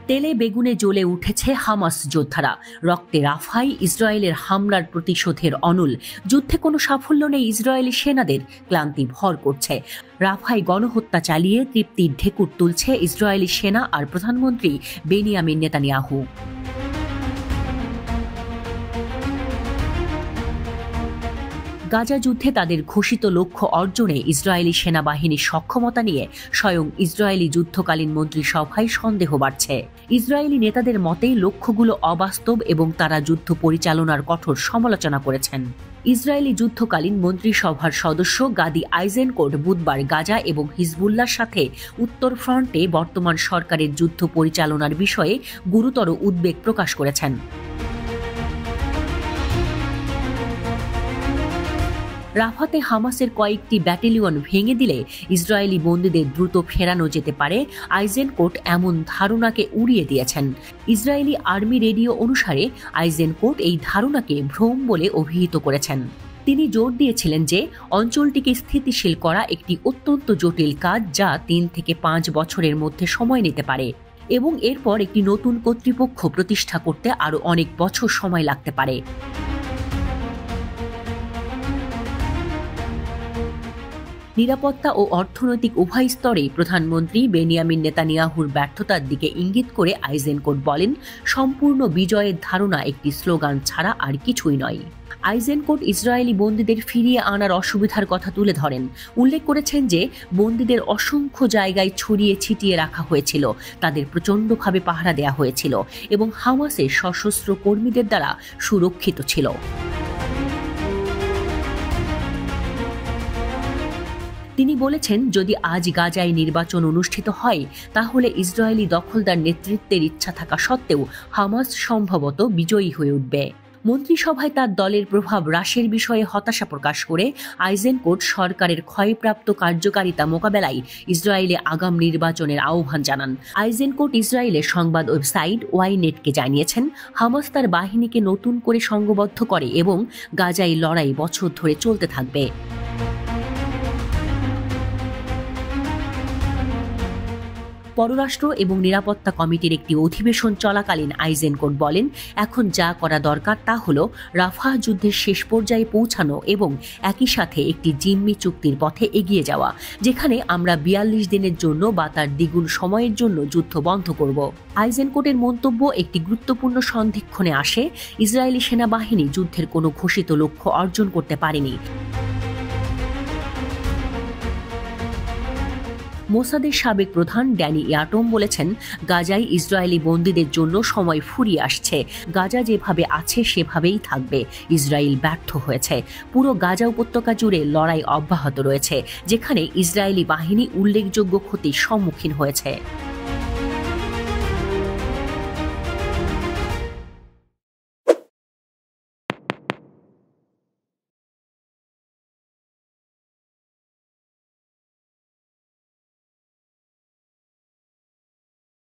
তেলে বেগুনে জ্বলে উঠেছে হামাস যোদ্ধারা। রক্তে রাফায় ইসরায়েলের হামলার প্রতিশোধের অনল। যুদ্ধে কোনো সাফল্য নেই ইসরায়েলি সেনাদের, ক্লান্তি ভর করছে। রাফায় গণহত্যা চালিয়ে তৃপ্তির ঢেকুর তুলছে ইসরায়েলি সেনা আর প্রধানমন্ত্রী বেনিয়ামিন নেতানিয়াহু। গাজা যুদ্ধে তাদের ঘোষিত লক্ষ্য অর্জনে ইসরায়েলি সেনাবাহিনীর সক্ষমতা নিয়ে স্বয়ং ইসরায়েলি যুদ্ধকালীন মন্ত্রিসভায় সন্দেহ বাড়ছে। ইসরায়েলি নেতাদের মতে লক্ষ্যগুলো অবাস্তব এবং তারা যুদ্ধ পরিচালনার কঠোর সমালোচনা করেছেন। ইসরায়েলি যুদ্ধকালীন মন্ত্রিসভার সদস্য গাদি আইজেনকোট বুধবার গাজা এবং হিজবুল্লাহর সাথে উত্তর ফ্রন্টে বর্তমান সরকারের যুদ্ধ পরিচালনার বিষয়ে গুরুতর উদ্বেগ প্রকাশ করেছেন। রাফাতে হামাসের কয়েকটি ব্যাটালিয়ন ভেঙে দিলে ইসরায়েলি বন্দীদের দ্রুত ফেরানো যেতে পারে, আইজেনকোট এমন ধারণাকে উড়িয়ে দিয়েছেন। ইসরায়েলি আর্মি রেডিও অনুসারে আইজেনকোট এই ধারণাকে ভ্রম বলে অভিহিত করেছেন। তিনি জোর দিয়েছিলেন যে অঞ্চলটিকে স্থিতিশীল করা একটি অত্যন্ত জটিল কাজ, যা 3 থেকে 5 বছরের মধ্যে সময় নিতে পারে এবং এরপর একটি নতুন কর্তৃপক্ষ প্রতিষ্ঠা করতে আরও অনেক বছর সময় লাগতে পারে। নিরাপত্তা ও অর্থনৈতিক উভয় স্তরে প্রধানমন্ত্রী বেনিয়ামিন নেতানিয়াহুর ব্যর্থতার দিকে ইঙ্গিত করে আইজেনকোট বলেন, সম্পূর্ণ বিজয়ের ধারণা একটি স্লোগান ছাড়া আর কিছুই নয়। আইজেনকোট ইসরায়েলি বন্দীদের ফিরিয়ে আনার অসুবিধার কথা তুলে ধরেন। উল্লেখ করেছেন যে বন্দীদের অসংখ্য জায়গায় ছড়িয়ে ছিটিয়ে রাখা হয়েছিল, তাদের প্রচণ্ডভাবে পাহারা দেওয়া হয়েছিল এবং হামাসের সশস্ত্র কর্মীদের দ্বারা সুরক্ষিত ছিল। তিনি বলেছেন, যদি আজ গাজায় নির্বাচন অনুষ্ঠিত হয় তাহলে ইসরায়েলি দখলদার নেতৃত্বের ইচ্ছা থাকা সত্ত্বেও হামাস সম্ভবত বিজয়ী হয়ে উঠবে। মন্ত্রিসভায় তার দলের প্রভাব হ্রাসের বিষয়ে হতাশা প্রকাশ করে আইজেনকোট সরকারের ক্ষয়প্রাপ্ত কার্যকারিতা মোকাবেলায় ইসরায়েলে আগাম নির্বাচনের আহ্বান জানান। আইজেনকোট ইসরায়েলের সংবাদ ওয়েবসাইট ওয়াইনেটকে জানিয়েছেন, হামাস তার বাহিনীকে নতুন করে সংঘবদ্ধ করে এবং গাজায় লড়াই বছর ধরে চলতে থাকবে। পররাষ্ট্র এবং নিরাপত্তা কমিটির একটি অধিবেশন চলাকালীন আইজেনকোট বলেন, এখন যা করা দরকার তা হল রাফাহ যুদ্ধের শেষ পর্যায়ে পৌঁছানো এবং একই সাথে একটি জিম্মি চুক্তির পথে এগিয়ে যাওয়া, যেখানে আমরা 42 দিনের জন্য বা তার দ্বিগুণ সময়ের জন্য যুদ্ধ বন্ধ করব। আইজেনকোটের মন্তব্য একটি গুরুত্বপূর্ণ সন্ধিক্ষণে আসে। ইসরায়েলি সেনাবাহিনী যুদ্ধের কোনো ঘোষিত লক্ষ্য অর্জন করতে পারেনি। মোসাদের সাবেক প্রধান ড্যানি ইয়াটম বলেছেন, গাজায় ইসরায়েলি বন্দীদের জন্য সময় ফুরিয়ে আসছে। গাজা যেভাবে আছে সেভাবেই থাকবে। ইসরায়েল ব্যর্থ হয়েছে। পুরো গাজা উপত্যকা জুড়ে লড়াই অব্যাহত রয়েছে, যেখানে ইসরায়েলি বাহিনী উল্লেখযোগ্য ক্ষতির সম্মুখীন হয়েছে।